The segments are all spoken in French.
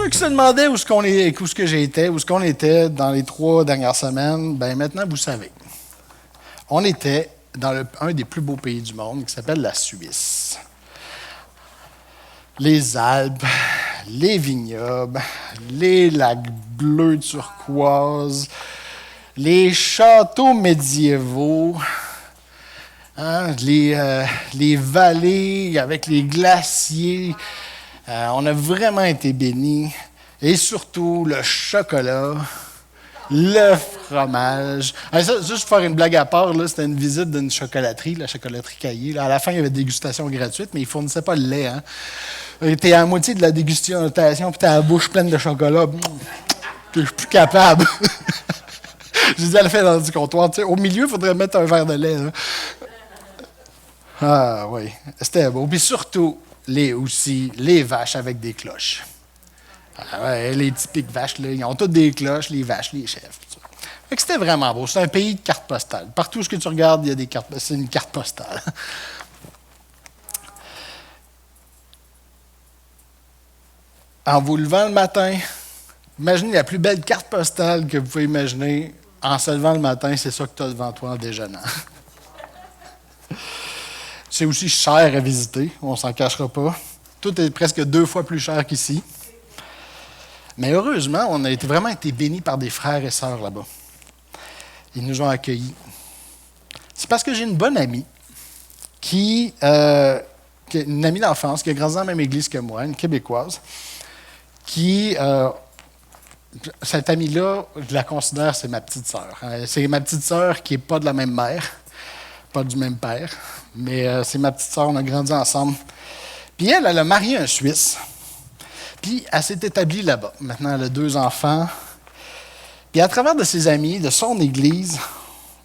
ceux qui se demandaient où ce que j'étais, où ce qu'on était dans les 3 dernières semaines, ben maintenant vous savez. On était dans un des plus beaux pays du monde qui s'appelle la Suisse. Les Alpes, les vignobles, les lacs bleus turquoise, les châteaux médiévaux, hein, les vallées avec les glaciers. On a vraiment été bénis. Et surtout, le chocolat, le fromage. Juste pour faire une blague à part, là, c'était une visite d'une chocolaterie, la chocolaterie Caillé. Là, à la fin, il y avait une dégustation gratuite, mais ils ne fournissaient pas le lait. Hein. Tu es à moitié de la dégustation, puis tu as la bouche pleine de chocolat. Je suis plus capable. Je dis à la fin dans du comptoir, au milieu, il faudrait mettre un verre de lait. Là. Ah oui, c'était beau. Puis surtout, les vaches avec des cloches. Ah ouais, les typiques vaches, là, ils ont toutes des cloches, les vaches, les chèvres. Fait que c'était vraiment beau. C'est un pays de cartes postales. Partout où tu regardes, il y a des cartes. C'est une carte postale. En vous levant le matin, imaginez la plus belle carte postale que vous pouvez imaginer. En se levant le matin, c'est ça que tu as devant toi en déjeunant. C'est aussi cher à visiter, on ne s'en cachera pas. Tout est presque 2 fois plus cher qu'ici. Mais heureusement, on a vraiment été bénis par des frères et sœurs là-bas. Ils nous ont accueillis. C'est parce que j'ai une bonne amie une amie d'enfance qui a grandi dans la même église que moi, une Québécoise, cette amie-là, je la considère, c'est ma petite sœur. C'est ma petite sœur qui n'est pas de la même mère, pas du même père, mais c'est ma petite sœur, on a grandi ensemble. Puis elle a marié un Suisse. Puis elle s'est établie là-bas. Maintenant, elle a 2 enfants. Puis à travers de ses amis, de son église,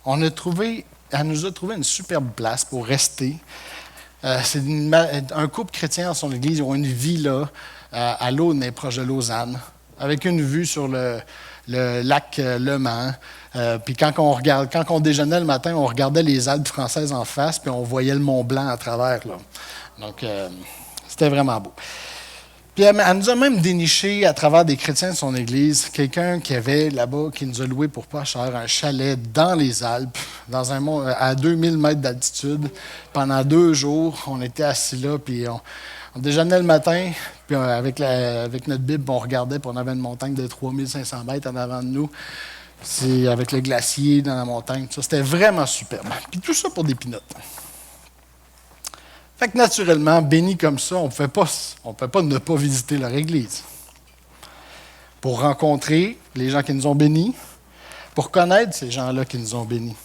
elle nous a trouvé une superbe place pour rester. C'est un couple chrétien dans son église. Ils ont une villa à Launay, proche de Lausanne, avec une vue sur le lac Le Mans. Puis quand on déjeunait le matin, on regardait les Alpes françaises en face, puis on voyait le Mont Blanc à travers. Là. Donc, c'était vraiment beau. Puis elle nous a même déniché à travers des chrétiens de son église, quelqu'un qui avait là-bas, qui nous a loué pour pas cher, un chalet dans les Alpes, dans un mont à 2000 mètres d'altitude. Pendant 2 jours, on était assis là, puis on déjeunait le matin, puis avec notre Bible, on regardait, puis on avait une montagne de 3500 mètres en avant de nous. C'est avec le glacier dans la montagne. Ça, c'était vraiment superbe. Puis tout ça pour des pinottes. Fait que naturellement, bénis comme ça, on ne peut pas ne pas visiter leur église. Pour rencontrer les gens qui nous ont bénis, pour connaître ces gens-là qui nous ont bénis.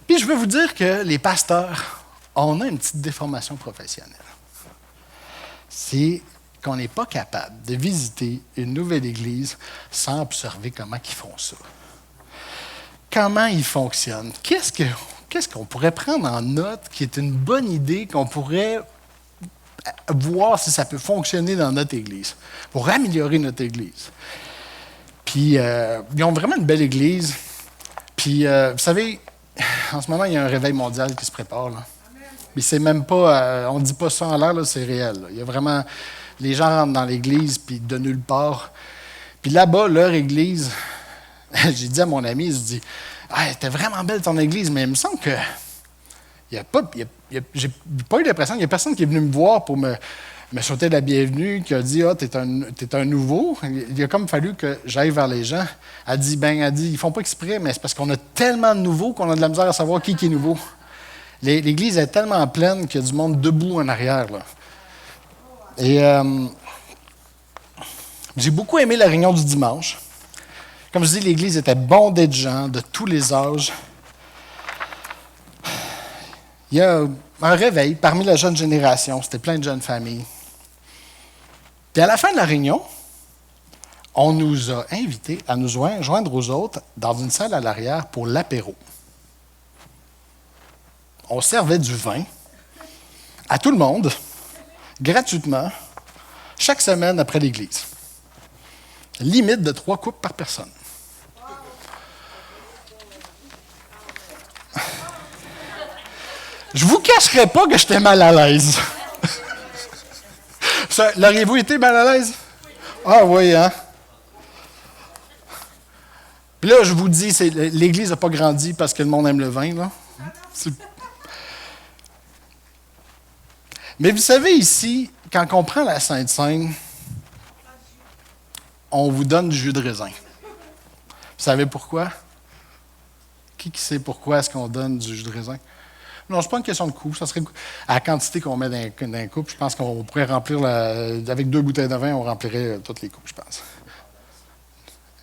Puis je veux vous dire que les pasteurs, on a une petite déformation professionnelle. C'est qu'on n'est pas capable de visiter une nouvelle église sans observer comment ils font ça. Comment ils fonctionnent. Qu'est-ce qu'on pourrait prendre en note qui est une bonne idée qu'on pourrait voir si ça peut fonctionner dans notre Église, pour améliorer notre Église. Puis, ils ont vraiment une belle Église. Puis, vous savez, en ce moment, il y a un réveil mondial qui se prépare. Là. Mais c'est même pas, on ne dit pas ça en l'air, là, c'est réel. Là. Il y a vraiment, les gens rentrent dans l'Église, puis de nulle part. Puis là-bas, leur Église, j'ai dit à mon ami, je dis, hey, t'es vraiment belle ton église, mais il me semble que j'ai pas eu l'impression qu'il n'y a personne qui est venu me voir pour me souhaiter la bienvenue, qui a dit t'es un nouveau. Il a comme fallu que j'aille vers les gens. Elle dit ils font pas exprès, mais c'est parce qu'on a tellement de nouveaux qu'on a de la misère à savoir qui est nouveau. L'église est tellement pleine qu'il y a du monde debout en arrière. Là. Et j'ai beaucoup aimé la réunion du dimanche. Comme je dis, l'Église était bondée de gens de tous les âges. Il y a un réveil parmi la jeune génération. C'était plein de jeunes familles. Puis à la fin de la réunion, on nous a invités à nous joindre aux autres dans une salle à l'arrière pour l'apéro. On servait du vin à tout le monde, gratuitement, chaque semaine après l'Église. Limite de 3 coupes par personne. Je ne vous cacherai pas que j'étais mal à l'aise. Vous L'auriez-vous été mal à l'aise? Ah oui, hein? Puis là, je vous dis, l'Église n'a pas grandi parce que le monde aime le vin, là. Mais vous savez, ici, quand on prend la Sainte Seine, on vous donne du jus de raisin. Vous savez pourquoi? Qui sait pourquoi est-ce qu'on donne du jus de raisin? Non, ce n'est pas une question de coût. Ça serait à la quantité qu'on met dans un coupe, je pense qu'on pourrait remplir avec 2 bouteilles de vin, on remplirait toutes les coupes, je pense.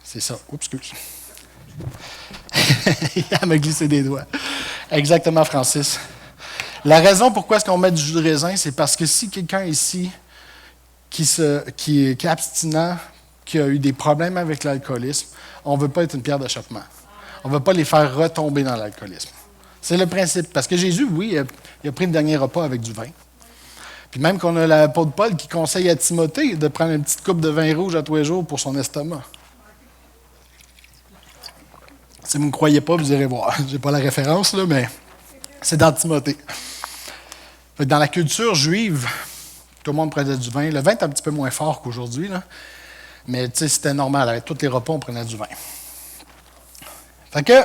C'est ça. Oups, excuse. Elle m'a glissé des doigts. Exactement, Francis. La raison pourquoi est-ce qu'on met du jus de raisin, c'est parce que si quelqu'un ici qui est abstinent, qui a eu des problèmes avec l'alcoolisme, on ne veut pas être une pierre d'achoppement. On ne veut pas les faire retomber dans l'alcoolisme. C'est le principe. Parce que Jésus, oui, il a pris le dernier repas avec du vin. Puis même qu'on a l'apôtre Paul qui conseille à Timothée de prendre une petite coupe de vin rouge à tous les jours pour son estomac. Si vous ne me croyez pas, vous irez voir. Je n'ai pas la référence, là, mais c'est dans Timothée. Dans la culture juive, tout le monde prenait du vin. Le vin est un petit peu moins fort qu'aujourd'hui, là. Mais c'était normal. Avec tous les repas, on prenait du vin. Fait que,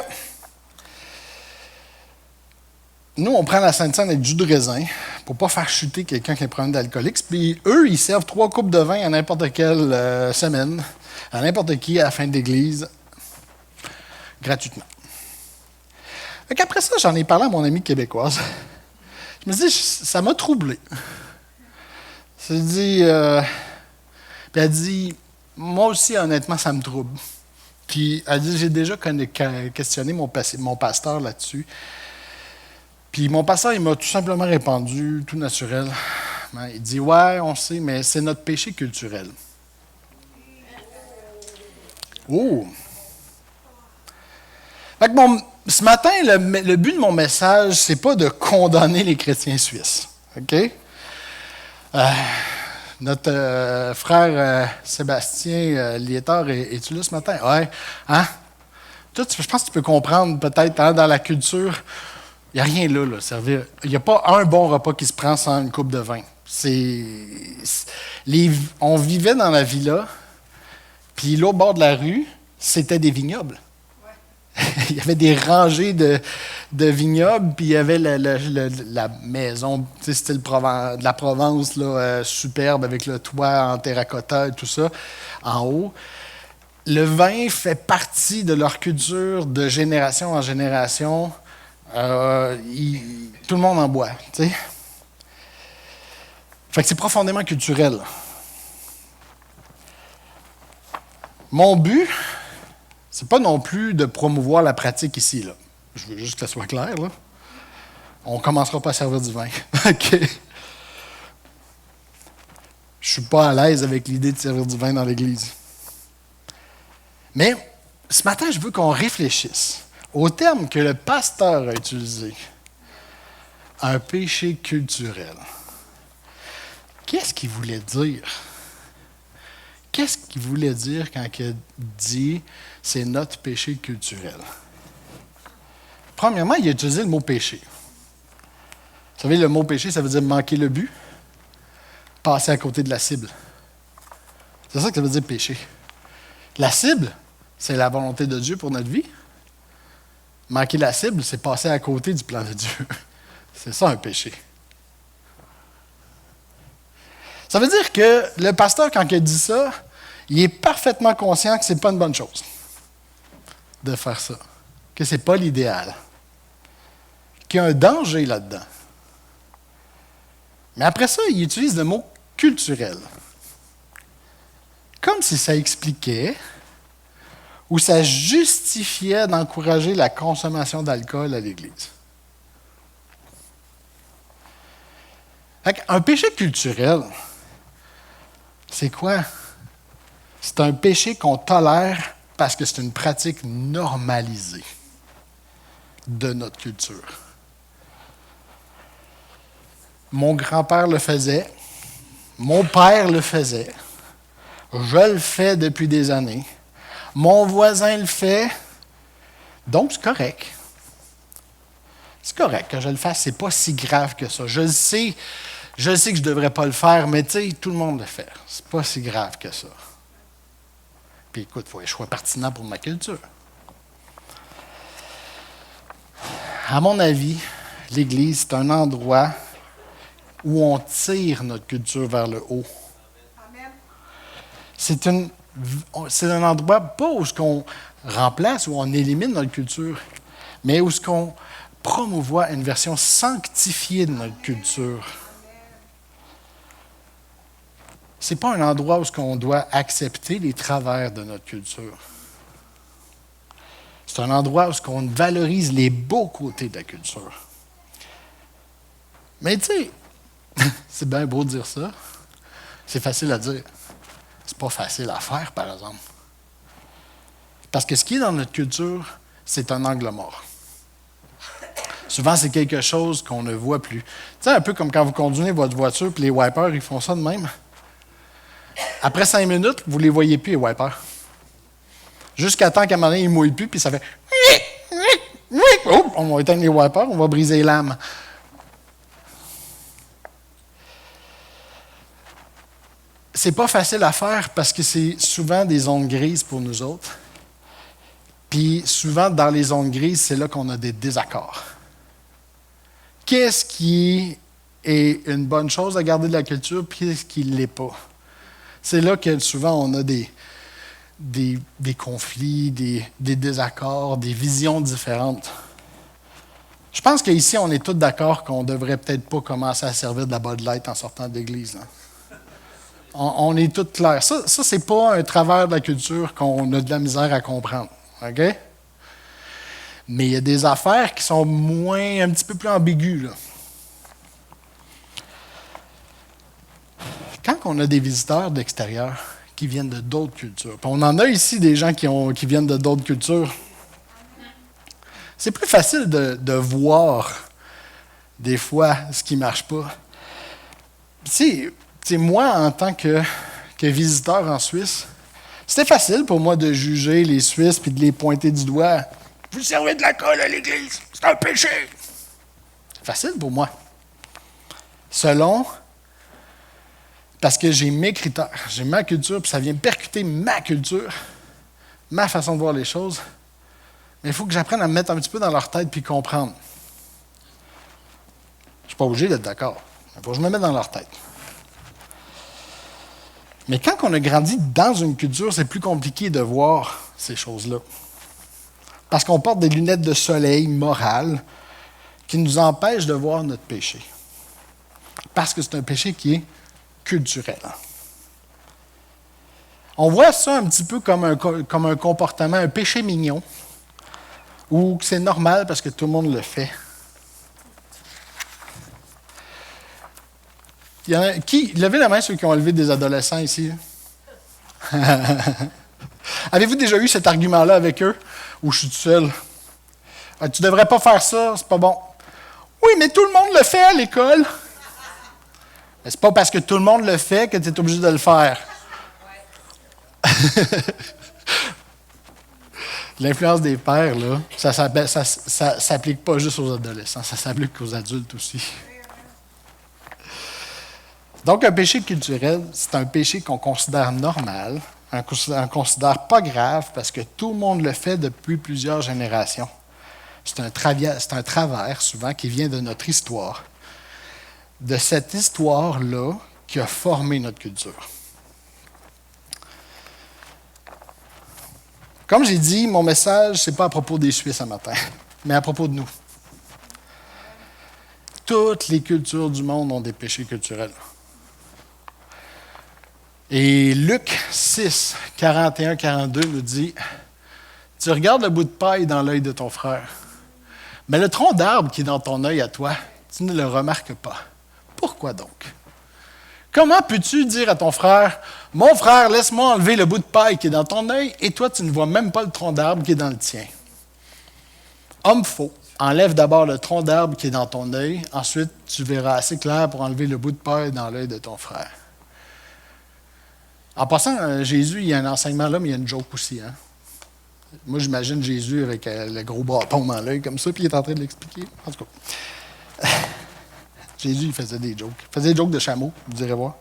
nous, on prend la Sainte Seine avec du jus de raisin pour ne pas faire chuter quelqu'un qui a un problème d'alcoolique. Puis eux, ils servent 3 coupes de vin à n'importe quelle semaine, à n'importe qui à la fin de l'église, gratuitement. Fait qu'après ça, j'en ai parlé à mon amie québécoise. Je me dis, ça m'a troublé. Je me dis, puis elle dit, moi aussi, honnêtement, ça me trouble. Puis elle dit, j'ai déjà questionné mon pasteur là-dessus. Puis mon pasteur, il m'a tout simplement répondu, tout naturel. Il dit, ouais, on sait, mais c'est notre péché culturel. Oh! Fait que ce matin, le but de mon message, c'est pas de condamner les chrétiens suisses. OK? Notre frère Sébastien Liétard, es-tu là ce matin? Oui. Hein? Je pense que tu peux comprendre peut-être dans la culture, il n'y a rien là, servir. Il n'y a pas un bon repas qui se prend sans une coupe de vin. On vivait dans la villa, puis l'autre bord de la rue, c'était des vignobles. Il y avait des rangées de vignobles, puis il y avait la maison, style de la Provence, là, superbe, avec le toit en terracotta et tout ça, en haut. Le vin fait partie de leur culture de génération en génération. Tout le monde en boit, tu sais. Fait que c'est profondément culturel. Mon but, c'est pas non plus de promouvoir la pratique ici, là. Je veux juste que ça soit clair, là. On ne commencera pas à servir du vin. OK. Je ne suis pas à l'aise avec l'idée de servir du vin dans l'Église. Mais ce matin, je veux qu'on réfléchisse au terme que le pasteur a utilisé. Un péché culturel. Qu'est-ce qu'il voulait dire? Qu'est-ce qu'il voulait dire quand il dit « c'est notre péché culturel » ? Premièrement, il a utilisé le mot « péché ». Vous savez, le mot « péché », ça veut dire manquer le but, passer à côté de la cible. C'est ça que ça veut dire « péché ». La cible, c'est la volonté de Dieu pour notre vie. Manquer la cible, c'est passer à côté du plan de Dieu. C'est ça un péché. Ça veut dire que le pasteur, quand il dit ça, il est parfaitement conscient que ce n'est pas une bonne chose de faire ça, que ce n'est pas l'idéal, qu'il y a un danger là-dedans. Mais après ça, il utilise le mot « culturel », comme si ça expliquait ou ça justifiait d'encourager la consommation d'alcool à l'Église. Un péché culturel, c'est quoi? C'est un péché qu'on tolère parce que c'est une pratique normalisée de notre culture. Mon grand-père le faisait, mon père le faisait, je le fais depuis des années, mon voisin le fait, donc c'est correct. C'est correct que je le fasse, c'est pas si grave que ça. Je le sais, Je sais que je ne devrais pas le faire, mais tu sais, tout le monde le fait. C'est pas si grave que ça. Puis écoute, il faut que je sois pertinent pour ma culture. À mon avis, l'Église, c'est un endroit où on tire notre culture vers le haut. C'est un endroit pas où on remplace, où on élimine notre culture, mais où on promouvoit une version sanctifiée de notre culture. Ce n'est pas un endroit où on doit accepter les travers de notre culture. C'est un endroit où on valorise les beaux côtés de la culture. Mais tu sais, c'est bien beau de dire ça. C'est facile à dire. C'est pas facile à faire, par exemple. Parce que ce qui est dans notre culture, c'est un angle mort. Souvent, c'est quelque chose qu'on ne voit plus. Tu sais, un peu comme quand vous conduisez votre voiture, puis les wipers, ils font ça de même. Après 5 minutes, vous ne les voyez plus, les wipers. Jusqu'à temps qu'à un moment donné, ils ne mouillent plus, puis ça fait... Oh, on va éteindre les wipers, on va briser les lames. C'est pas facile à faire parce que c'est souvent des zones grises pour nous autres. Puis souvent, dans les zones grises, c'est là qu'on a des désaccords. Qu'est-ce qui est une bonne chose à garder de la culture, puis qu'est-ce qui ne l'est pas? C'est là que souvent on a des conflits, des désaccords, des visions différentes. Je pense qu'ici, on est tous d'accord qu'on ne devrait peut-être pas commencer à servir de la Bud Light en sortant de l'église. Hein? On est tous clairs. Ça c'est pas un travers de la culture qu'on a de la misère à comprendre. OK? Mais il y a des affaires qui sont un petit peu plus ambiguës. Là. Quand on a des visiteurs d'extérieur qui viennent de d'autres cultures, puis on en a ici des gens qui viennent de d'autres cultures, c'est plus facile de voir des fois ce qui ne marche pas. Moi, en tant que visiteur en Suisse, c'était facile pour moi de juger les Suisses puis de les pointer du doigt. Vous servez de la colle à l'Église, c'est un péché. C'est facile pour moi. Parce que j'ai mes critères, j'ai ma culture, puis ça vient percuter ma culture, ma façon de voir les choses. Mais il faut que j'apprenne à me mettre un petit peu dans leur tête puis comprendre. Je ne suis pas obligé d'être d'accord. Il faut que je me mette dans leur tête. Mais quand on a grandi dans une culture, c'est plus compliqué de voir ces choses-là. Parce qu'on porte des lunettes de soleil morales qui nous empêchent de voir notre péché. Parce que c'est un péché qui est culturel. On voit ça un petit peu comme un comportement, un péché mignon, ou que c'est normal parce que tout le monde le fait. Il y en a, levez la main ceux qui ont élevé des adolescents ici. Avez-vous déjà eu cet argument-là avec eux? Ou je suis tout seul? Tu ne devrais pas faire ça, c'est pas bon. Oui, mais tout le monde le fait à l'école. Mais c'est pas parce que tout le monde le fait que tu es obligé de le faire. L'influence des pères, là, ça s'applique pas juste aux adolescents, ça s'applique aux adultes aussi. Donc, un péché culturel, c'est un péché qu'on considère normal, on considère pas grave parce que tout le monde le fait depuis plusieurs générations. C'est un travers, souvent, qui vient de notre histoire. De cette histoire-là qui a formé notre culture. Comme j'ai dit, mon message, ce n'est pas à propos des Suisses ce matin, mais à propos de nous. Toutes les cultures du monde ont des péchés culturels. Et Luc 6, 41-42 nous dit, « Tu regardes le bout de paille dans l'œil de ton frère, mais le tronc d'arbre qui est dans ton œil à toi, tu ne le remarques pas. Pourquoi donc? Comment peux-tu dire à ton frère, « Mon frère, laisse-moi enlever le bout de paille qui est dans ton œil, et toi, tu ne vois même pas le tronc d'arbre qui est dans le tien. » Homme faux, enlève d'abord le tronc d'arbre qui est dans ton œil, ensuite tu verras assez clair pour enlever le bout de paille dans l'œil de ton frère. En passant, Jésus, il y a un enseignement là, mais il y a une joke aussi. Hein? Moi, j'imagine Jésus avec le gros bâton dans l'œil comme ça, puis il est en train de l'expliquer. En tout cas, Jésus, il faisait des jokes. Il faisait des jokes de chameau, vous irez voir.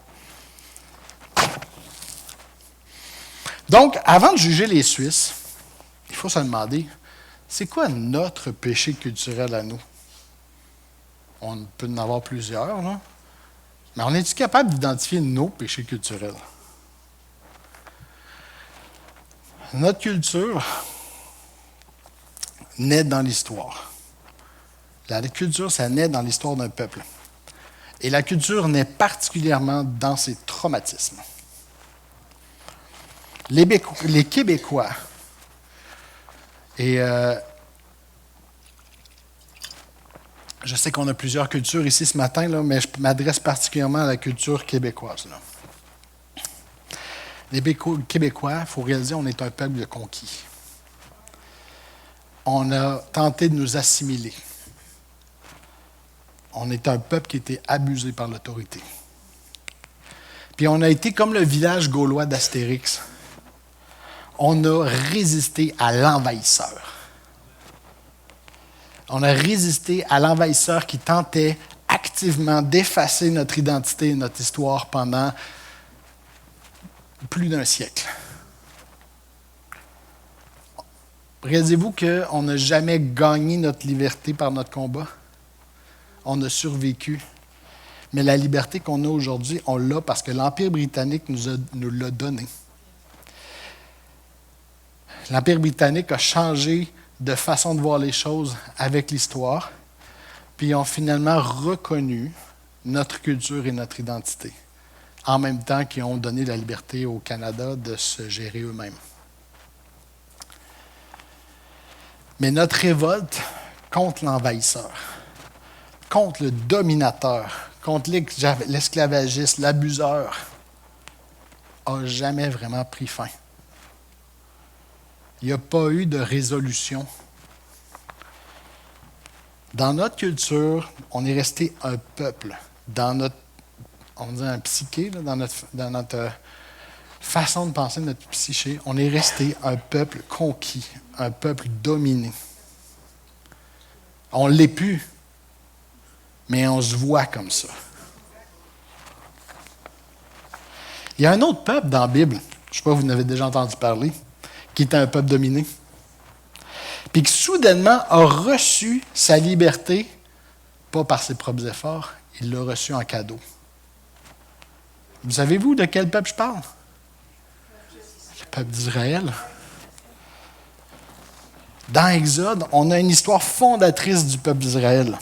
Donc, avant de juger les Suisses, il faut se demander, c'est quoi notre péché culturel à nous? On peut en avoir plusieurs, là. Mais on est-tu capable d'identifier nos péchés culturels? Notre culture naît dans l'histoire. La culture, ça naît dans l'histoire d'un peuple. Et la culture naît particulièrement dans ses traumatismes. Les Québécois, et je sais qu'on a plusieurs cultures ici ce matin, là, mais je m'adresse particulièrement à la culture québécoise. Là. Les Québécois, il faut réaliser, on est un peuple de conquis. On a tenté de nous assimiler. On est un peuple qui a été abusé par l'autorité. Puis on a été comme le village gaulois d'Astérix. On a résisté à l'envahisseur. On a résisté à l'envahisseur qui tentait activement d'effacer notre identité et notre histoire pendant plus d'un siècle. Réalisez-vous qu'on n'a jamais gagné notre liberté par notre combat? On a survécu. Mais la liberté qu'on a aujourd'hui, on l'a parce que l'Empire britannique nous l'a donnée. L'Empire britannique a changé de façon de voir les choses avec l'histoire, puis ils ont finalement reconnu notre culture et notre identité, en même temps qu'ils ont donné la liberté au Canada de se gérer eux-mêmes. Mais notre révolte contre l'envahisseur, contre le dominateur, contre l'esclavagiste, l'abuseur, n'a jamais vraiment pris fin. Il n'y a pas eu de résolution. Dans notre culture, on est resté un peuple. Dans notre, on dit un psyché, là, dans notre façon de penser, notre psyché, on est resté un peuple conquis, un peuple dominé. On ne l'est plus, mais on se voit comme ça. Il y a un autre peuple dans la Bible, je ne sais pas si vous en avez déjà entendu parler, qui était un peuple dominé, puis qui soudainement a reçu sa liberté, pas par ses propres efforts, il l'a reçu en cadeau. Vous savez-vous de quel peuple je parle? Le peuple d'Israël. Dans Exode, on a une histoire fondatrice du peuple d'Israël,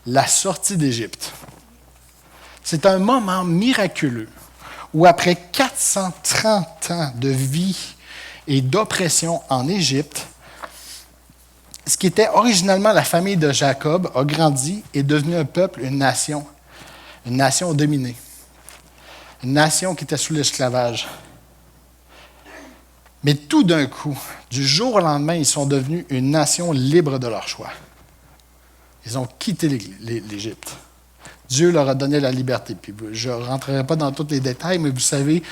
la sortie d'Égypte. C'est un moment miraculeux où après 430 ans de vie et d'oppression en Égypte, ce qui était originalement la famille de Jacob a grandi et est devenu un peuple, une nation dominée, une nation qui était sous l'esclavage. Mais tout d'un coup, du jour au lendemain, ils sont devenus une nation libre de leur choix. Ils ont quitté l'Égypte. Dieu leur a donné la liberté. Puis je ne rentrerai pas dans tous les détails, mais vous savez,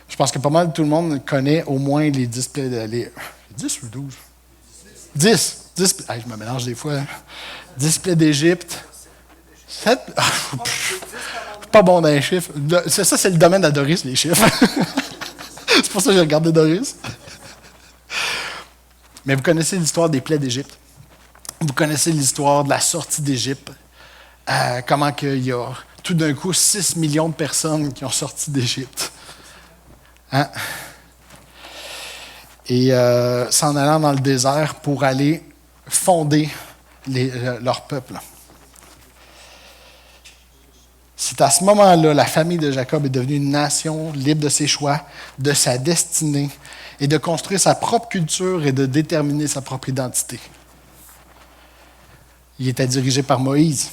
je pense que pas mal tout le monde connaît au moins les 10 plaies. Les 10 ou 12? 10. Je me mélange des fois. 10 plaies d'Égypte. 7. Pas bon dans les chiffres. Ça, c'est le domaine à Doris, les chiffres. C'est pour ça que j'ai regardé Doris. Mais vous connaissez l'histoire des plaies d'Égypte. Vous connaissez l'histoire de la sortie d'Égypte. Comment il y a tout d'un coup 6 millions de personnes qui ont sorti d'Égypte. Hein? Et s'en allant dans le désert pour aller fonder leur peuple. C'est à ce moment-là, la famille de Jacob est devenue une nation libre de ses choix, de sa destinée, et de construire sa propre culture et de déterminer sa propre identité. Il était dirigé par Moïse,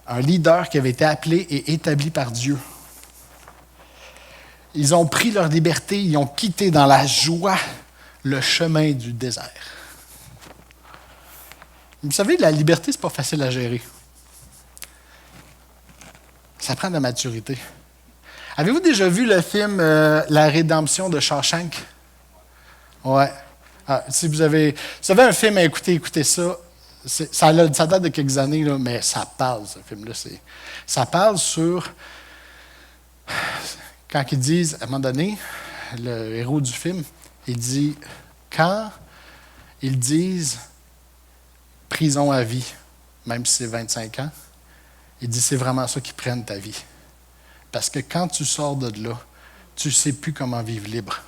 un leader qui avait été appelé et établi par Dieu. Ils ont pris leur liberté, ils ont quitté dans la joie le chemin du désert. Vous savez, la liberté, ce n'est pas facile à gérer. Ça prend de la maturité. Avez-vous déjà vu le film La rédemption de Shawshank? Ouais. Si vous avez un film à écouter, écoutez ça. Ça date de quelques années, là, mais ça parle, ce film-là. Ça parle sur... Quand ils disent, à un moment donné, le héros du film, il dit, quand ils disent prison à vie, même si c'est 25 ans, il dit, c'est vraiment ça qui prenne ta vie. Parce que quand tu sors de là, tu ne sais plus comment vivre libre.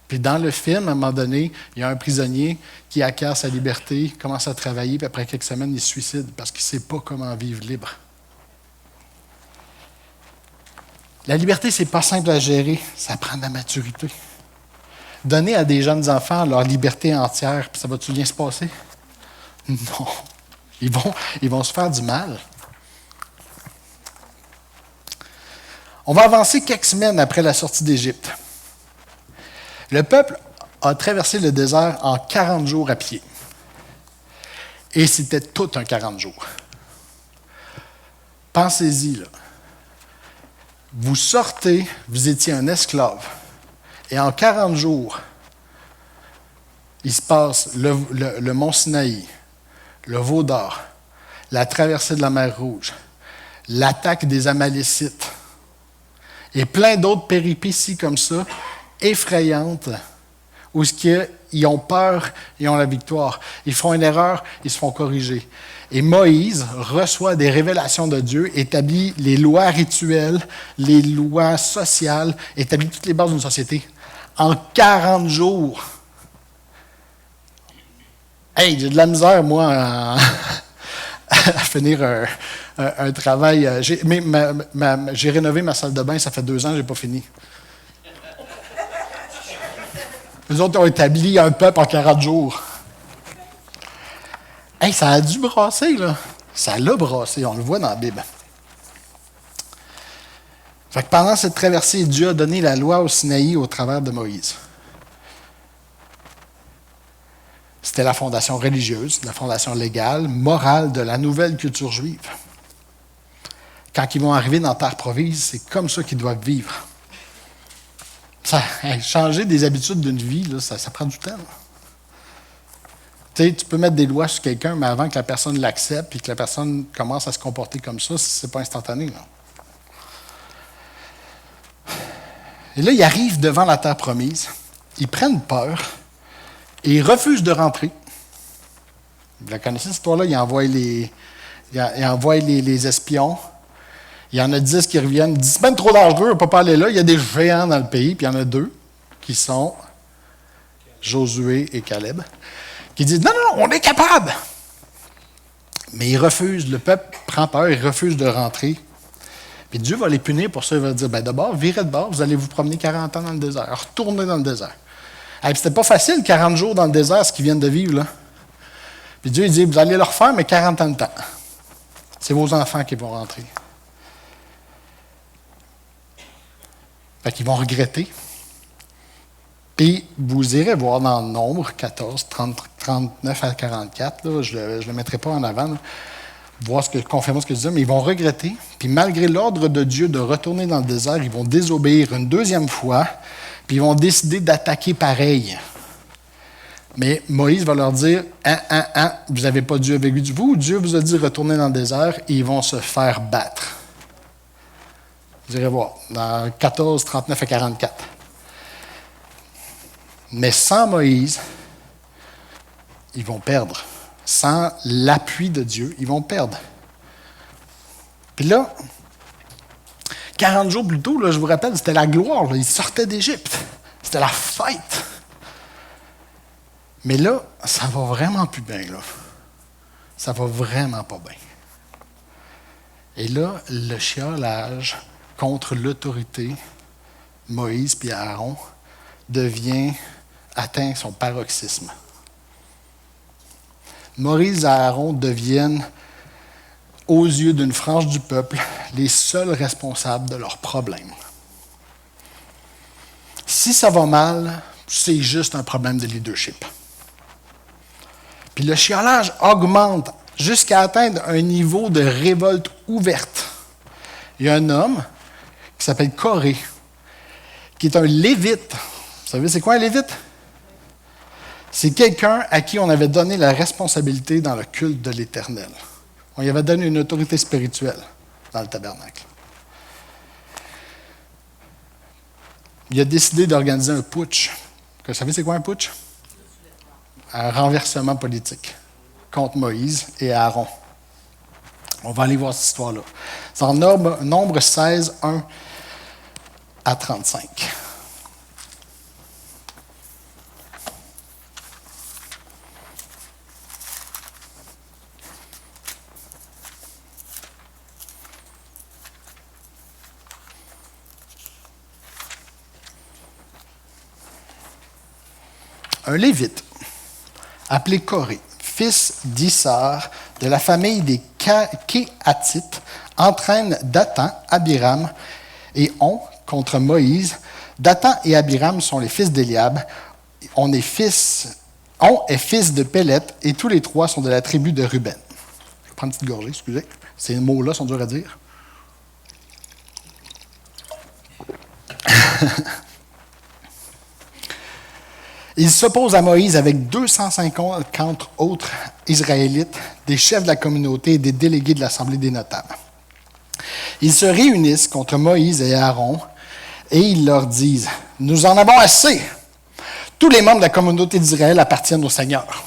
Puis dans le film, à un moment donné, il y a un prisonnier qui acquiert sa liberté, commence à travailler, puis après quelques semaines, il se suicide parce qu'il ne sait pas comment vivre libre. La liberté, ce n'est pas simple à gérer, ça prend de la maturité. Donner à des jeunes enfants leur liberté entière, puis ça va-tu bien se passer? Non. Ils vont se faire du mal. On va avancer quelques semaines après la sortie d'Égypte. Le peuple a traversé le désert en 40 jours à pied. Et c'était tout un 40 jours. Pensez-y, là. Vous sortez, vous étiez un esclave. Et en 40 jours, il se passe le mont Sinaï, le veau d'or, la traversée de la mer Rouge, l'attaque des Amalécites et plein d'autres péripéties comme ça, effrayantes, où ils ont peur, ils ont la victoire. Ils font une erreur, ils se font corriger. Et Moïse reçoit des révélations de Dieu, établit les lois rituelles, les lois sociales, établit toutes les bases d'une société en 40 jours. Hey, j'ai de la misère, moi, à finir un travail. J'ai rénové ma salle de bain, ça fait 2 ans, je n'ai pas fini. Eux autres ont établi un peuple en 40 jours. Hey, ça a dû brasser, là. Ça l'a brassé, on le voit dans la Bible. Fait que pendant cette traversée, Dieu a donné la loi au Sinaï au travers de Moïse. C'était la fondation religieuse, la fondation légale, morale de la nouvelle culture juive. Quand ils vont arriver dans Terre promise, c'est comme ça qu'ils doivent vivre. Changer des habitudes d'une vie, là, ça prend du temps. Tu sais, tu peux mettre des lois sur quelqu'un, mais avant que la personne l'accepte et que la personne commence à se comporter comme ça, ce n'est pas instantané. Là. Et là, ils arrivent devant la terre promise, ils prennent peur et ils refusent de rentrer. Vous la connaissez, cette histoire-là? Ils envoient les espions. Il y en a 10 qui reviennent. Ils disent, c'est même trop dangereux, on ne peut pas aller là. Il y a des géants dans le pays, puis il y en a 2 qui sont Josué et Caleb, qui disent, non, on est capable. Mais ils refusent, le peuple prend peur, il refuse de rentrer. Puis Dieu va les punir pour ça, il va dire, d'abord, virez de bord, vous allez vous promener 40 ans dans le désert, retournez dans le désert. Puis c'était pas facile, 40 jours dans le désert, ce qu'ils viennent de vivre, là. Puis Dieu, il dit, vous allez leur faire, mais 40 ans de temps. C'est vos enfants qui vont rentrer. Fait qu'ils vont regretter. Puis, vous irez voir dans le Nombre 14, 39 à 44, là, je ne le mettrai pas en avant, là, voir confirmer ce que je dis, mais ils vont regretter. Puis, malgré l'ordre de Dieu de retourner dans le désert, ils vont désobéir une deuxième fois, puis ils vont décider d'attaquer pareil. Mais Moïse va leur dire, vous n'avez pas Dieu avec vous, Dieu vous a dit retourner dans le désert, et ils vont se faire battre. Vous irez voir, dans 14, 39 à 44. Mais sans Moïse, ils vont perdre. Sans l'appui de Dieu, ils vont perdre. Puis là, 40 jours plus tôt, là, je vous rappelle, c'était la gloire. Là, ils sortaient d'Égypte. C'était la fête. Mais là, ça va vraiment plus bien. Là. Ça va vraiment pas bien. Et là, le chiolage contre l'autorité, Moïse puis Aaron, atteint son paroxysme. Moïse et Aaron deviennent, aux yeux d'une frange du peuple, les seuls responsables de leurs problèmes. Si ça va mal, c'est juste un problème de leadership. Puis le chiolage augmente jusqu'à atteindre un niveau de révolte ouverte. Il y a un homme qui s'appelle Coré, qui est un lévite. Vous savez, c'est quoi un lévite? C'est quelqu'un à qui on avait donné la responsabilité dans le culte de l'Éternel. On lui avait donné une autorité spirituelle dans le tabernacle. Il a décidé d'organiser un putsch. Vous savez c'est quoi un putsch? Un renversement politique contre Moïse et Aaron. On va aller voir cette histoire-là. C'est en Nombre 16, 1 à 35. Un Lévite, appelé Coré, fils d'Issar, de la famille des Kéhatites, entraîne Dathan, Abiram et On contre Moïse. Dathan et Abiram sont les fils d'Éliab. On est fils de Péleth et tous les trois sont de la tribu de Ruben. Je vais prendre une petite gorgée, excusez. Ces mots-là sont durs à dire. Il s'oppose à Moïse avec 250 autres Israélites, des chefs de la communauté et des délégués de l'Assemblée des notables. Ils se réunissent contre Moïse et Aaron et ils leur disent « Nous en avons assez. Tous les membres de la communauté d'Israël appartiennent au Seigneur.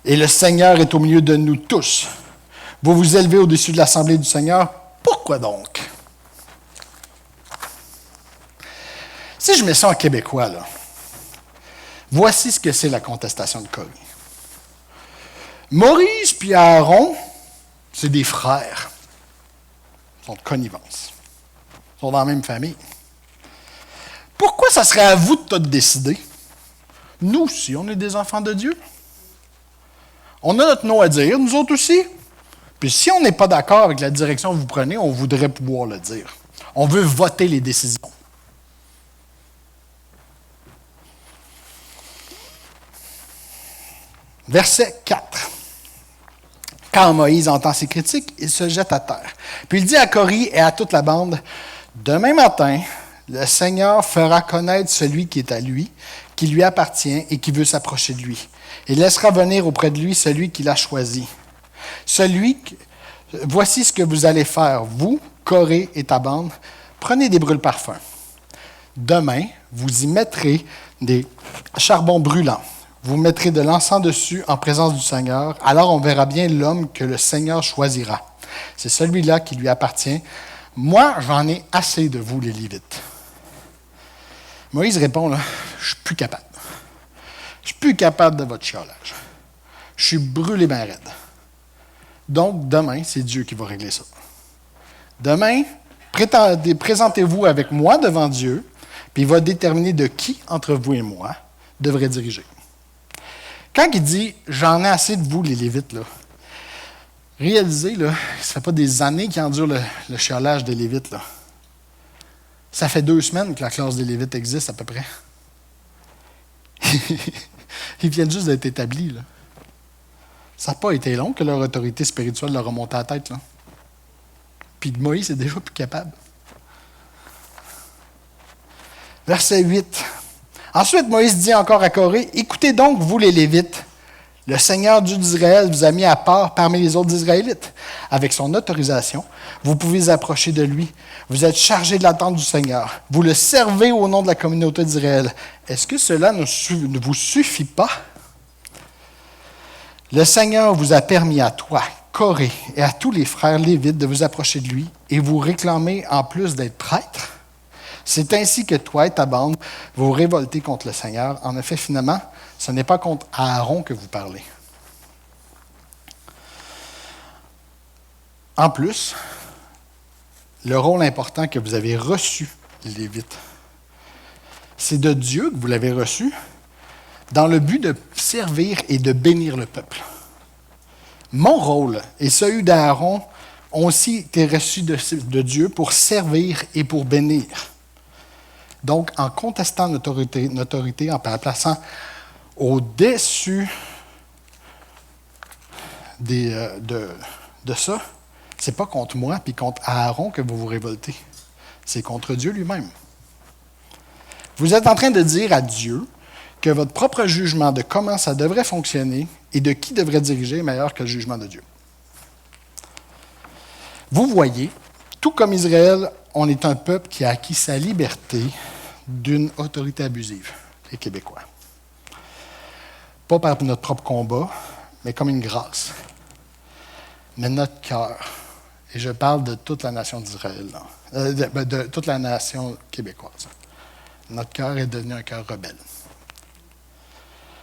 Et le Seigneur est au milieu de nous tous. Vous vous élevez au-dessus de l'Assemblée du Seigneur. Pourquoi donc? » Si je mets ça en québécois, là, voici ce que c'est la contestation de Coré. Moïse et Aaron, c'est des frères. Ils sont de connivence. Ils sont dans la même famille. Pourquoi ça serait à vous de tout décider? Nous aussi, on est des enfants de Dieu. On a notre nom à dire, nous autres aussi. Puis si on n'est pas d'accord avec la direction que vous prenez, on voudrait pouvoir le dire. On veut voter les décisions. Verset 4. Quand Moïse entend ces critiques, il se jette à terre. Puis il dit à Coré et à toute la bande, « Demain matin, le Seigneur fera connaître celui qui est à lui, qui lui appartient et qui veut s'approcher de lui. Il laissera venir auprès de lui celui qu'il a choisi. Voici ce que vous allez faire, vous, Coré et ta bande, prenez des brûle-parfums. Demain, vous y mettrez des charbons brûlants. Vous mettrez de l'encens dessus en présence du Seigneur. Alors on verra bien l'homme que le Seigneur choisira. C'est celui-là qui lui appartient. Moi, j'en ai assez de vous, les Lévites. » Moïse répond, là, « Je suis plus capable. Je suis plus capable de votre chiolage. Je suis brûlé bien raide. Donc, demain, c'est Dieu qui va régler ça. Demain, présentez-vous avec moi devant Dieu, puis il va déterminer de qui, entre vous et moi, devrait diriger. » Quand il dit « J'en ai assez de vous, les Lévites », là, réalisez, là, ça ne fait pas des années qu'il endure le chiolage des Lévites. Là. Ça fait 2 semaines que la classe des Lévites existe à peu près. Ils viennent juste d'être établis. Là. Ça n'a pas été long que leur autorité spirituelle leur a monté à la tête. Là. Puis Moïse est déjà plus capable. Verset 8. Ensuite, Moïse dit encore à Coré, « Écoutez donc, vous les Lévites, le Seigneur Dieu d'Israël vous a mis à part parmi les autres Israélites. Avec son autorisation, vous pouvez approcher de lui. Vous êtes chargés de l'attente du Seigneur. Vous le servez au nom de la communauté d'Israël. Est-ce que cela ne vous suffit pas? Le Seigneur vous a permis à toi, Coré, et à tous les frères Lévites de vous approcher de lui et vous réclamer en plus d'être prêtres. C'est ainsi que toi et ta bande vous révoltez contre le Seigneur. En effet, finalement, ce n'est pas contre Aaron que vous parlez. En plus, le rôle important que vous avez reçu, les Lévites, c'est de Dieu que vous l'avez reçu dans le but de servir et de bénir le peuple. Mon rôle et celui d'Aaron ont aussi été reçus de Dieu pour servir et pour bénir. Donc, en contestant notre autorité, en la plaçant au-dessus de ça, ce n'est pas contre moi puis contre Aaron que vous vous révoltez. C'est contre Dieu lui-même. Vous êtes en train de dire à Dieu que votre propre jugement de comment ça devrait fonctionner et de qui devrait diriger est meilleur que le jugement de Dieu. Vous voyez, tout comme Israël, on est un peuple qui a acquis sa liberté d'une autorité abusive, les Québécois. Pas par notre propre combat, mais comme une grâce. Mais notre cœur, et je parle de toute la nation d'Israël, de toute la nation québécoise, notre cœur est devenu un cœur rebelle.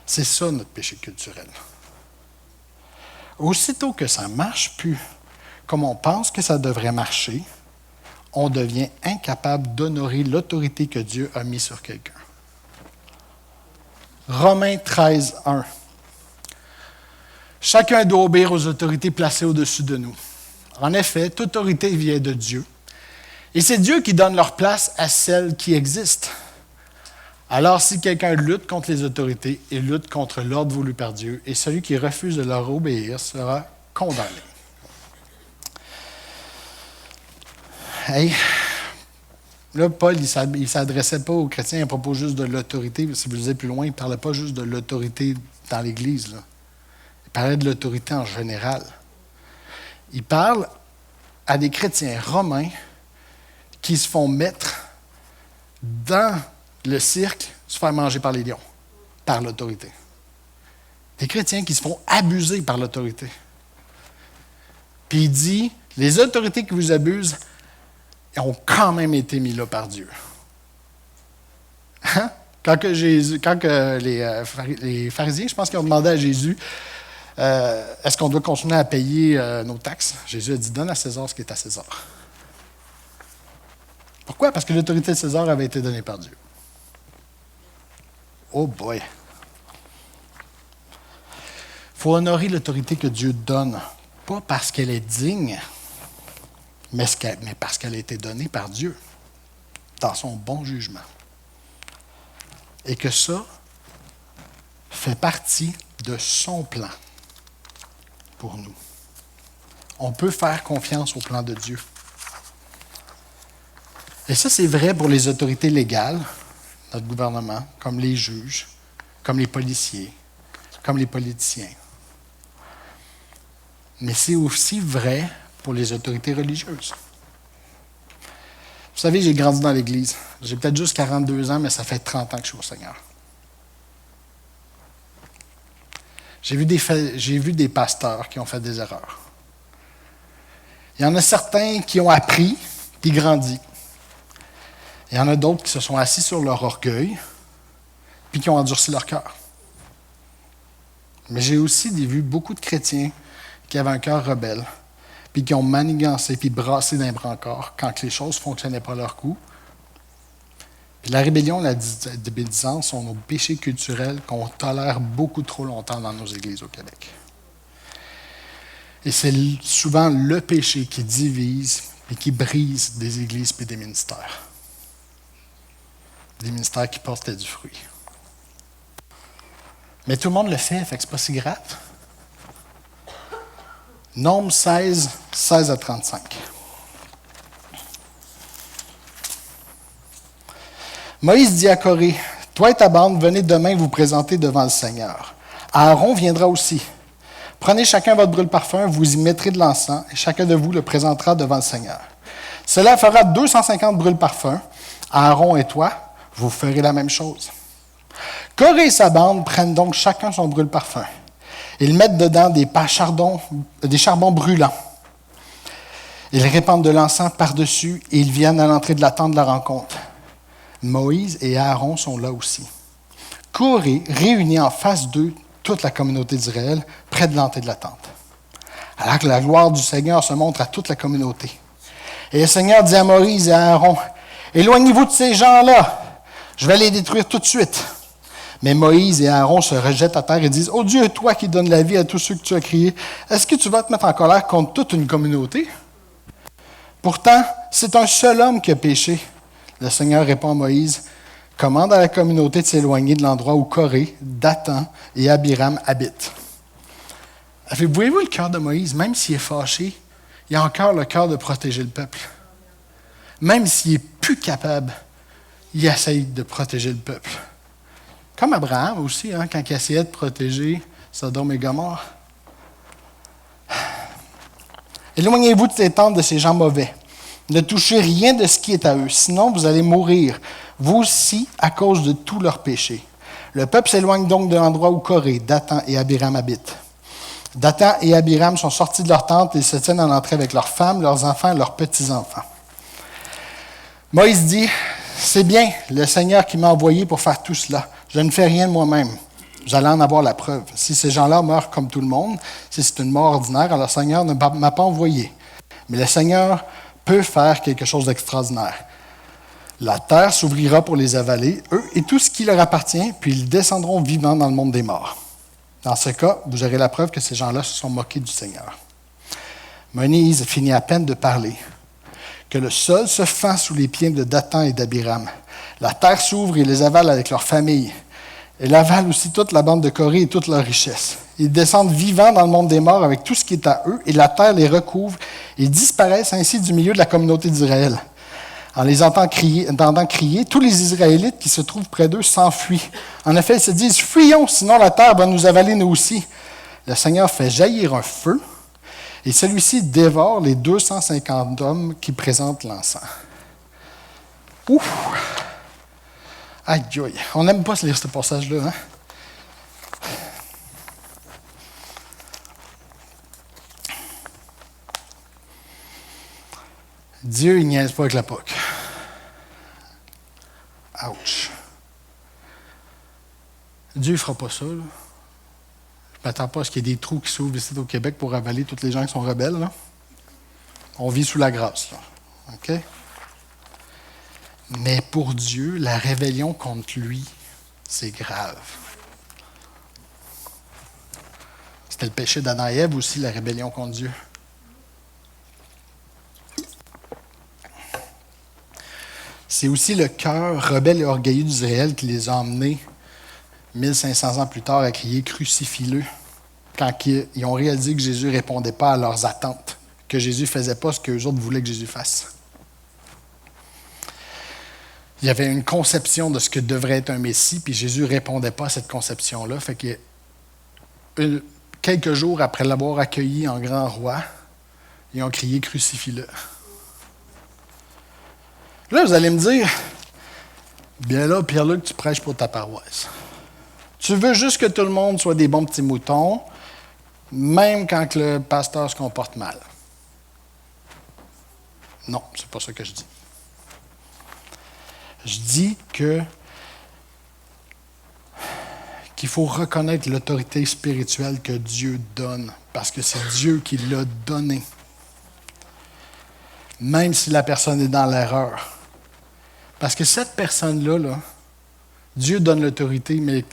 C'est ça notre péché culturel. Aussitôt que ça ne marche plus comme on pense que ça devrait marcher, on devient incapable d'honorer l'autorité que Dieu a mise sur quelqu'un. Romains 13, 1. Chacun doit obéir aux autorités placées au-dessus de nous. En effet, toute autorité vient de Dieu. Et c'est Dieu qui donne leur place à celles qui existent. Alors, si quelqu'un lutte contre les autorités, il lutte contre l'ordre voulu par Dieu, et celui qui refuse de leur obéir sera condamné. Hey, là, Paul, il ne s'adressait pas aux chrétiens à propos juste de l'autorité. Si vous lisez plus loin, il ne parlait pas juste de l'autorité dans l'Église, là. Il parlait de l'autorité en général. Il parle à des chrétiens romains qui se font mettre dans le cirque, se faire manger par les lions, par l'autorité. Des chrétiens qui se font abuser par l'autorité. Puis il dit, les autorités qui vous abusent ont quand même été mis là par Dieu. Hein? Quand les pharisiens, je pense qu'ils ont demandé à Jésus, est-ce qu'on doit continuer à payer nos taxes? Jésus a dit, donne à César ce qui est à César. Pourquoi? Parce que l'autorité de César avait été donnée par Dieu. Oh boy! Il faut honorer l'autorité que Dieu donne, pas parce qu'elle est digne, mais parce qu'elle a été donnée par Dieu, dans son bon jugement. Et que ça fait partie de son plan pour nous. On peut faire confiance au plan de Dieu. Et ça, c'est vrai pour les autorités légales, notre gouvernement, comme les juges, comme les policiers, comme les politiciens. Mais c'est aussi vrai pour les autorités religieuses. Vous savez, j'ai grandi dans l'Église. J'ai peut-être juste 42 ans, mais ça fait 30 ans que je suis au Seigneur. J'ai vu des pasteurs qui ont fait des erreurs. Il y en a certains qui ont appris puis grandi. Il y en a d'autres qui se sont assis sur leur orgueil puis qui ont endurci leur cœur. Mais j'ai aussi vu beaucoup de chrétiens qui avaient un cœur rebelle puis qui ont manigancé puis brassé d'un brancard quand les choses ne fonctionnaient pas à leur coup. Puis la rébellion et la désobéissance sont nos péchés culturels qu'on tolère beaucoup trop longtemps dans nos églises au Québec. Et c'est souvent le péché qui divise et qui brise des églises et des ministères. Des ministères qui portent du fruit. Mais tout le monde le fait que c'est pas si grave. Nombre 16, 16 à 35. Moïse dit à Corée, « Toi et ta bande, venez demain vous présenter devant le Seigneur. Aaron viendra aussi. Prenez chacun votre brûle-parfum, vous y mettrez de l'encens, et chacun de vous le présentera devant le Seigneur. Cela fera 250 brûle-parfums. Aaron et toi, vous ferez la même chose. Corée et sa bande prennent donc chacun son brûle-parfum. Ils mettent dedans des charbons brûlants. Ils répandent de l'encens par-dessus et ils viennent à l'entrée de la tente de la rencontre. Moïse et Aaron sont là aussi. Corée réunit en face d'eux toute la communauté d'Israël près de l'entrée de la tente. Alors que la gloire du Seigneur se montre à toute la communauté. Et le Seigneur dit à Moïse et à Aaron, « Éloignez-vous de ces gens-là, je vais les détruire tout de suite. » Mais Moïse et Aaron se rejettent à terre et disent, « Ô Dieu, toi qui donnes la vie à tous ceux que tu as créés, est-ce que tu vas te mettre en colère contre toute une communauté? Pourtant, c'est un seul homme qui a péché. » Le Seigneur répond à Moïse, « Commande à la communauté de s'éloigner de l'endroit où Corée, Dathan et Abiram habitent. » Voyez-vous le cœur de Moïse, même s'il est fâché, il a encore le cœur de protéger le peuple. Même s'il n'est plus capable, il essaye de protéger le peuple. Comme Abraham aussi, hein, quand il essayait de protéger Sodome et Gomorrhe. Éloignez-vous de ces tentes de ces gens mauvais. Ne touchez rien de ce qui est à eux, sinon vous allez mourir, vous aussi, à cause de tous leurs péchés. Le peuple s'éloigne donc de l'endroit où Coré, Dathan et Abiram habitent. Dathan et Abiram sont sortis de leur tente et ils se tiennent en entrée avec leurs femmes, leurs enfants et leurs petits-enfants. Moïse dit, « C'est bien le Seigneur qui m'a envoyé pour faire tout cela. Je ne fais rien de moi-même. Vous allez en avoir la preuve. Si ces gens-là meurent comme tout le monde, si c'est une mort ordinaire, alors le Seigneur ne m'a pas envoyé. Mais le Seigneur peut faire quelque chose d'extraordinaire. La terre s'ouvrira pour les avaler, eux et tout ce qui leur appartient, puis ils descendront vivants dans le monde des morts. Dans ce cas, vous aurez la preuve que ces gens-là se sont moqués du Seigneur. » Moïse finit à peine de parler, que le sol se fend sous les pieds de Dathan et d'Abiram. La terre s'ouvre et les avale avec leur famille. Elle avale aussi toute la bande de Corée et toute leur richesse. Ils descendent vivants dans le monde des morts avec tout ce qui est à eux, et la terre les recouvre. Ils disparaissent ainsi du milieu de la communauté d'Israël. En les entendant crier, tous les Israélites qui se trouvent près d'eux s'enfuient. En effet, ils se disent « Fuyons, sinon la terre va nous avaler nous aussi. » Le Seigneur fait jaillir un feu, et celui-ci dévore les 250 hommes qui présentent l'encens. Ouf! Aïe, aïe. On n'aime pas lire ce passage-là, hein? Dieu, il niaise pas avec la POC. Ouch. Dieu ne fera pas ça, là. Je ne m'attends pas à ce qu'il y ait des trous qui s'ouvrent ici au Québec pour avaler tous les gens qui sont rebelles, là. On vit sous la grâce, là. OK? Mais pour Dieu, la rébellion contre lui, c'est grave. C'était le péché d'Adam et Ève aussi, la rébellion contre Dieu. C'est aussi le cœur rebelle et orgueilleux d'Israël qui les a emmenés 1500 ans plus tard à crier « Crucifie-le » quand ils ont réalisé que Jésus ne répondait pas à leurs attentes, que Jésus ne faisait pas ce qu'eux autres voulaient que Jésus fasse. Il y avait une conception de ce que devrait être un Messie, puis Jésus ne répondait pas à cette conception-là. Fait que quelques jours après l'avoir accueilli en grand roi, ils ont crié « Crucifie-le ». Là, vous allez me dire, bien là, Pierre-Luc, tu prêches pour ta paroisse. Tu veux juste que tout le monde soit des bons petits moutons, même quand le pasteur se comporte mal. Non, c'est pas ça que je dis. Je dis qu'il faut reconnaître l'autorité spirituelle que Dieu donne, parce que c'est Dieu qui l'a donnée. Même si la personne est dans l'erreur. Parce que cette personne-là, là, Dieu donne l'autorité, mais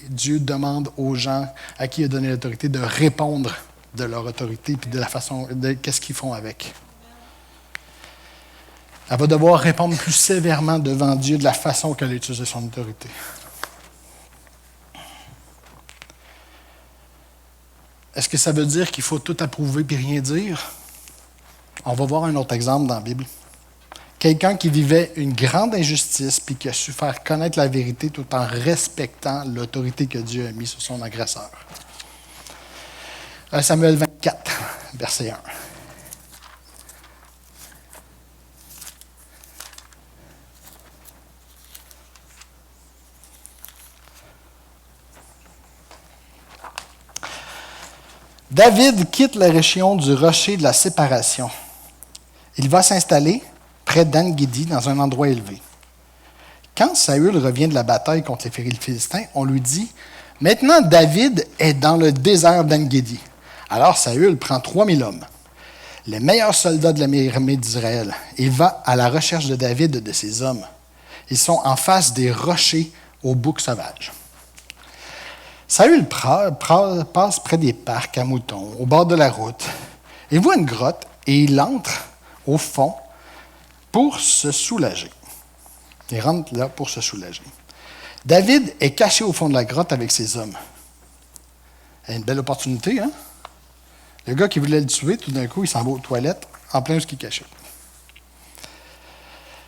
Dieu demande aux gens à qui il a donné l'autorité de répondre de leur autorité et de la façon, de qu'est-ce qu'ils font avec. Elle va devoir répondre plus sévèrement devant Dieu de la façon qu'elle a utilisé son autorité. Est-ce que ça veut dire qu'il faut tout approuver et rien dire? On va voir un autre exemple dans la Bible. Quelqu'un qui vivait une grande injustice puis qui a su faire connaître la vérité tout en respectant l'autorité que Dieu a mise sur son agresseur. Samuel 24, verset 1. David quitte la région du rocher de la séparation. Il va s'installer près d'En-Guédi, dans un endroit élevé. Quand Saül revient de la bataille contre les Philistins, on lui dit « Maintenant, David est dans le désert d'En-Guédi. » Alors Saül prend 3000 hommes, les meilleurs soldats de l'armée d'Israël. Il va à la recherche de David et de ses hommes. Ils sont en face des rochers au bouc sauvage. Saül passe près des parcs à moutons, au bord de la route. Il voit une grotte et il entre au fond pour se soulager. Il rentre là pour se soulager. David est caché au fond de la grotte avec ses hommes. Une belle opportunité, hein? Le gars qui voulait le tuer, tout d'un coup, il s'en va aux toilettes, en plein ce qui est caché.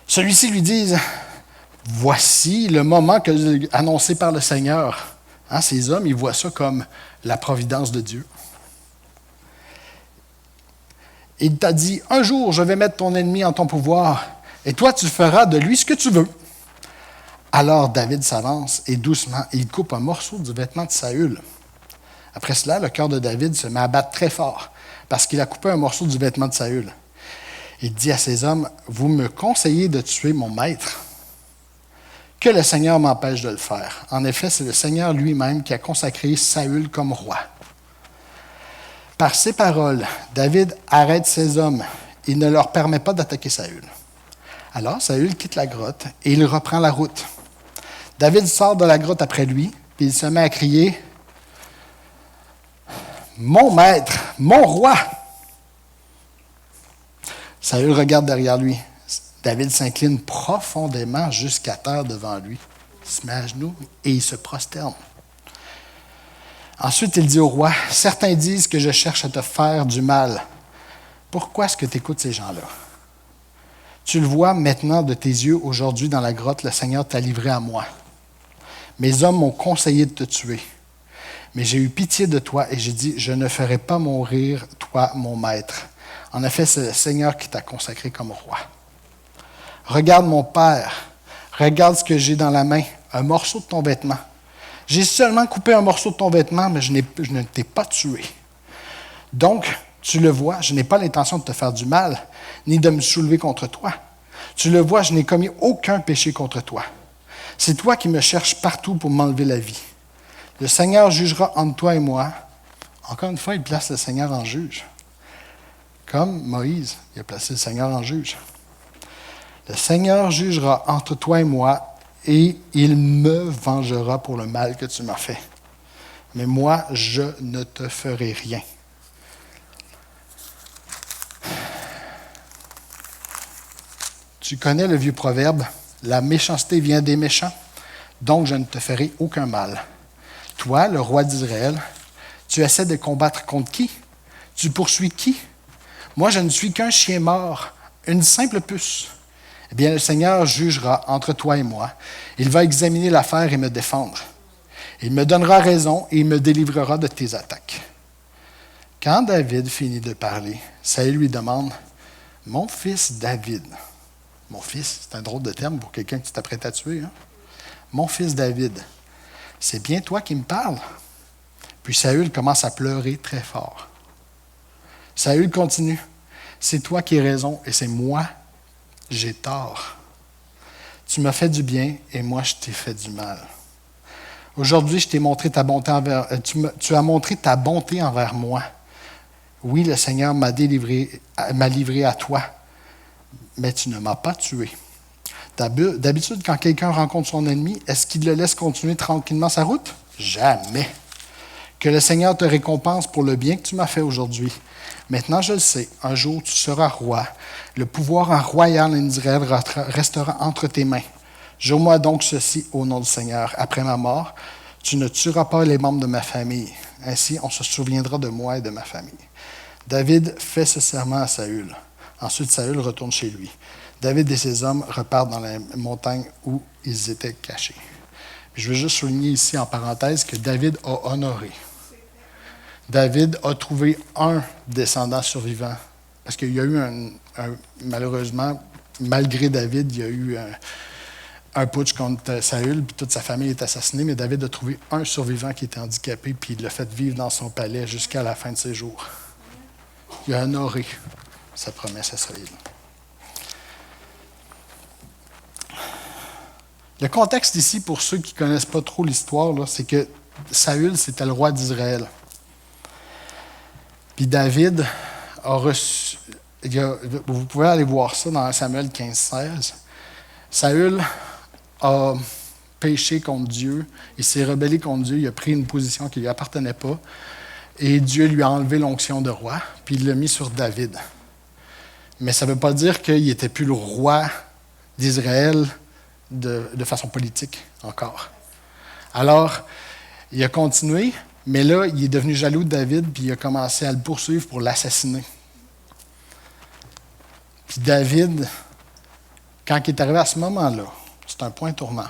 Celui-ci lui dit « Voici le moment annoncé par le Seigneur. Hein, ces hommes, ils voient ça comme la providence de Dieu. Il t'a dit, un jour, je vais mettre ton ennemi en ton pouvoir, et toi, tu feras de lui ce que tu veux. Alors David s'avance, et doucement, il coupe un morceau du vêtement de Saül. Après cela, le cœur de David se met à battre très fort, parce qu'il a coupé un morceau du vêtement de Saül. Il dit à ses hommes, vous me conseillez de tuer mon maître? Que le Seigneur m'empêche de le faire. En effet, c'est le Seigneur lui-même qui a consacré Saül comme roi. Par ces paroles, David arrête ses hommes. Il ne leur permet pas d'attaquer Saül. Alors Saül quitte la grotte et il reprend la route. David sort de la grotte après lui, puis il se met à crier « Mon maître, mon roi !» Saül regarde derrière lui. David s'incline profondément jusqu'à terre devant lui. Il se met à genoux et il se prosterne. Ensuite, il dit au roi, « Certains disent que je cherche à te faire du mal. Pourquoi est-ce que tu écoutes ces gens-là? Tu le vois maintenant de tes yeux, aujourd'hui dans la grotte, le Seigneur t'a livré à moi. Mes hommes m'ont conseillé de te tuer. Mais j'ai eu pitié de toi et j'ai dit, je ne ferai pas mourir, toi, mon maître. En effet, c'est le Seigneur qui t'a consacré comme roi. Regarde mon père, regarde ce que j'ai dans la main, un morceau de ton vêtement. J'ai seulement coupé un morceau de ton vêtement, mais je ne t'ai pas tué. Donc, tu le vois, je n'ai pas l'intention de te faire du mal, ni de me soulever contre toi. Tu le vois, je n'ai commis aucun péché contre toi. C'est toi qui me cherches partout pour m'enlever la vie. Le Seigneur jugera entre toi et moi. Encore une fois, il place le Seigneur en juge. Comme Moïse, il a placé le Seigneur en juge. Le Seigneur jugera entre toi et moi, et il me vengera pour le mal que tu m'as fait. Mais moi, je ne te ferai rien. Tu connais le vieux proverbe, la méchanceté vient des méchants, donc je ne te ferai aucun mal. Toi, le roi d'Israël, tu essaies de combattre contre qui? Tu poursuis qui? Moi, je ne suis qu'un chien mort, une simple puce. Eh bien, le Seigneur jugera entre toi et moi. Il va examiner l'affaire et me défendre. Il me donnera raison et il me délivrera de tes attaques. Quand David finit de parler, Saül lui demande, « Mon fils David. » Mon fils, c'est un drôle de terme pour quelqu'un que tu t'apprêtes à tuer. Hein? Mon fils David, c'est bien toi qui me parles. Puis Saül commence à pleurer très fort. Saül continue. C'est toi qui as raison et c'est moi, j'ai tort. Tu m'as fait du bien et moi je t'ai fait du mal. Aujourd'hui, je t'ai montré ta bonté tu as montré ta bonté envers moi. Oui, le Seigneur m'a livré à toi, mais tu ne m'as pas tué. D'habitude, quand quelqu'un rencontre son ennemi, est-ce qu'il le laisse continuer tranquillement sa route? Jamais. Que le Seigneur te récompense pour le bien que tu m'as fait aujourd'hui. Maintenant, je le sais, un jour tu seras roi. Le pouvoir en royal en Israël restera entre tes mains. Jure-moi donc ceci au nom du Seigneur. Après ma mort, tu ne tueras pas les membres de ma famille. Ainsi, on se souviendra de moi et de ma famille. David fait ce serment à Saül. Ensuite, Saül retourne chez lui. David et ses hommes repartent dans la montagne où ils étaient cachés. Je veux juste souligner ici en parenthèse que David a honoré. David a trouvé un descendant survivant. Parce qu'il y a eu malheureusement, malgré David, il y a eu un putsch contre Saül, puis toute sa famille est assassinée, mais David a trouvé un survivant qui était handicapé, puis il l'a fait vivre dans son palais jusqu'à la fin de ses jours. Il a honoré sa promesse à Saül. Le contexte ici, pour ceux qui ne connaissent pas trop l'histoire, là, c'est que Saül, c'était le roi d'Israël. Puis David a reçu... vous pouvez aller voir ça dans Samuel 15-16. Saül a péché contre Dieu, il s'est rebellé contre Dieu, il a pris une position qui ne lui appartenait pas, et Dieu lui a enlevé l'onction de roi, puis il l'a mis sur David. Mais ça ne veut pas dire qu'il n'était plus le roi d'Israël de façon politique encore. Alors, il a continué, mais là, il est devenu jaloux de David, puis il a commencé à le poursuivre pour l'assassiner. Puis David, quand il est arrivé à ce moment-là, C'est un point tournant.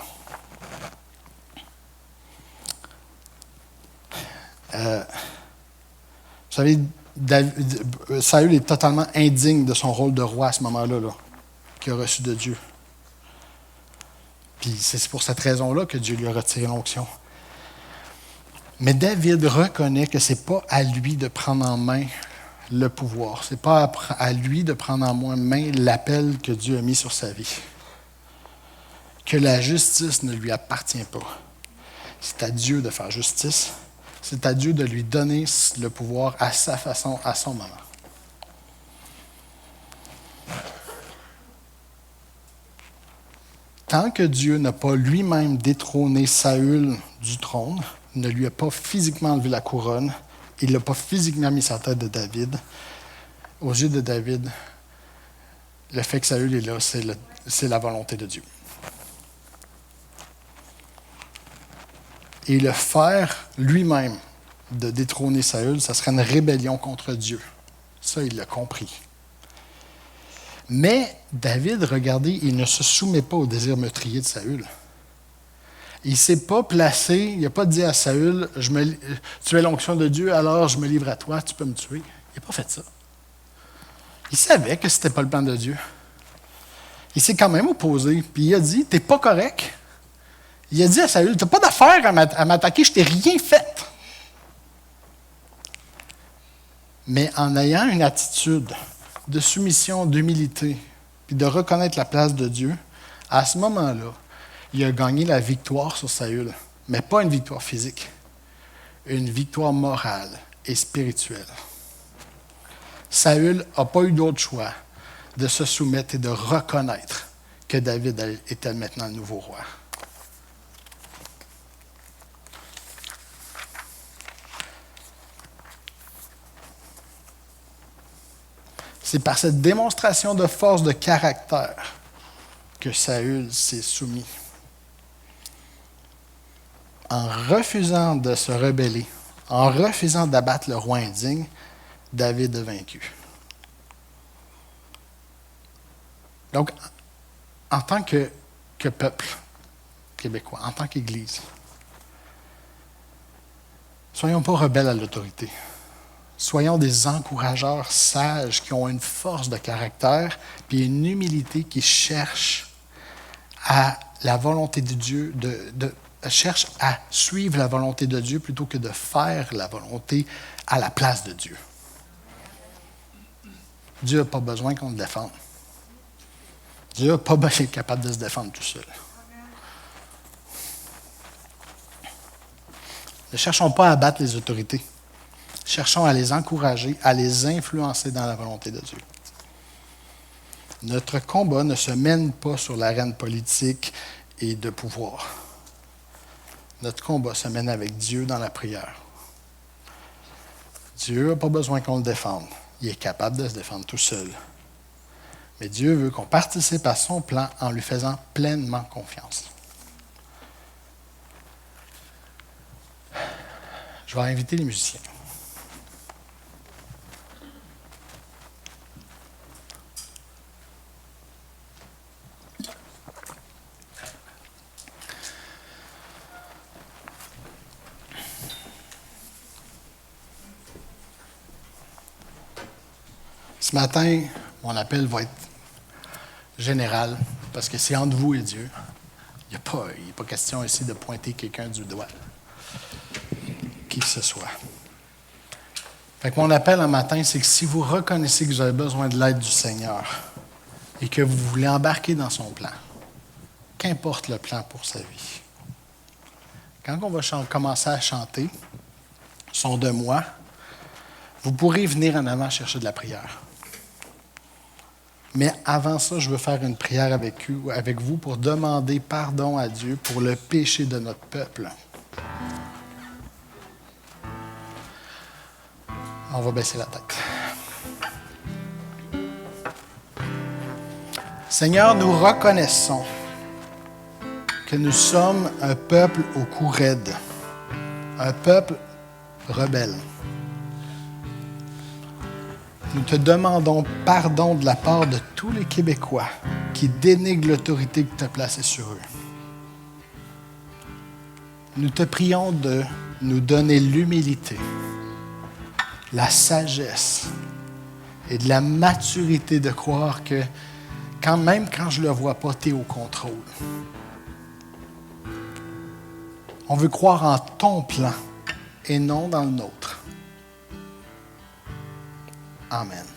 Vous savez, Saül est totalement indigne de son rôle de roi à ce moment-là, qu'il a reçu de Dieu. Puis c'est pour cette raison-là que Dieu lui a retiré l'onction. Mais David reconnaît que ce n'est pas à lui de prendre en main le pouvoir. Ce n'est pas à lui de prendre en main l'appel que Dieu a mis sur sa vie. Que la justice ne lui appartient pas. C'est à Dieu de faire justice. C'est à Dieu de lui donner le pouvoir à sa façon, à son moment. Tant que Dieu n'a pas lui-même détrôné Saül du trône, ne lui a pas physiquement enlevé la couronne, il n'a pas physiquement mis sa tête de David, aux yeux de David, le fait que Saül est là, c'est la volonté de Dieu. Et le faire lui-même de détrôner Saül, ça serait une rébellion contre Dieu. Ça, il l'a compris. Mais David, regardez, il ne se soumet pas au désir meurtrier de Saül. Il ne s'est pas placé, il n'a pas dit à Saül, tu es l'onction de Dieu, alors je me livre à toi, tu peux me tuer. Il n'a pas fait ça. Il savait que ce n'était pas le plan de Dieu. Il s'est quand même opposé, puis il a dit, tu n'es pas correct. Il a dit à Saül, tu n'as pas d'affaire à m'attaquer, je ne t'ai rien fait. Mais en ayant une attitude de soumission, d'humilité, puis de reconnaître la place de Dieu, à ce moment-là, il a gagné la victoire sur Saül, mais pas une victoire physique, une victoire morale et spirituelle. Saül n'a pas eu d'autre choix de se soumettre et de reconnaître que David était maintenant le nouveau roi. C'est par cette démonstration de force de caractère que Saül s'est soumis. En refusant de se rebeller, en refusant d'abattre le roi indigne, David a vaincu. Donc, en tant que peuple québécois, en tant qu'Église, soyons pas rebelles à l'autorité. Soyons des encourageurs sages qui ont une force de caractère puis une humilité qui cherche à la volonté de Dieu, cherche à suivre la volonté de Dieu plutôt que de faire la volonté à la place de Dieu. Dieu n'a pas besoin qu'on le défende. Dieu n'a pas besoin d'être capable de se défendre tout seul. Ne cherchons pas à abattre les autorités. Cherchons à les encourager, à les influencer dans la volonté de Dieu. Notre combat ne se mène pas sur l'arène politique et de pouvoir. Notre combat se mène avec Dieu dans la prière. Dieu n'a pas besoin qu'on le défende. Il est capable de se défendre tout seul. Mais Dieu veut qu'on participe à son plan en lui faisant pleinement confiance. Je vais inviter les musiciens. Ce matin, mon appel va être général, parce que c'est entre vous et Dieu. Il n'est pas question ici de pointer quelqu'un du doigt, qui que ce soit. Fait que mon appel un matin, c'est que si vous reconnaissez que vous avez besoin de l'aide du Seigneur et que vous voulez embarquer dans son plan, qu'importe le plan pour sa vie, quand on va commencer à chanter « Son de moi », vous pourrez venir en avant chercher de la prière. Mais avant ça, je veux faire une prière avec vous pour demander pardon à Dieu pour le péché de notre peuple. On va baisser la tête. Seigneur, nous reconnaissons que nous sommes un peuple au cou raide, un peuple rebelle. Nous te demandons pardon de la part de tous les Québécois qui dénigrent l'autorité que tu as placée sur eux. Nous te prions de nous donner l'humilité, la sagesse et de la maturité de croire que même quand je ne le vois pas, tu es au contrôle. On veut croire en ton plan et non dans le nôtre. Amen.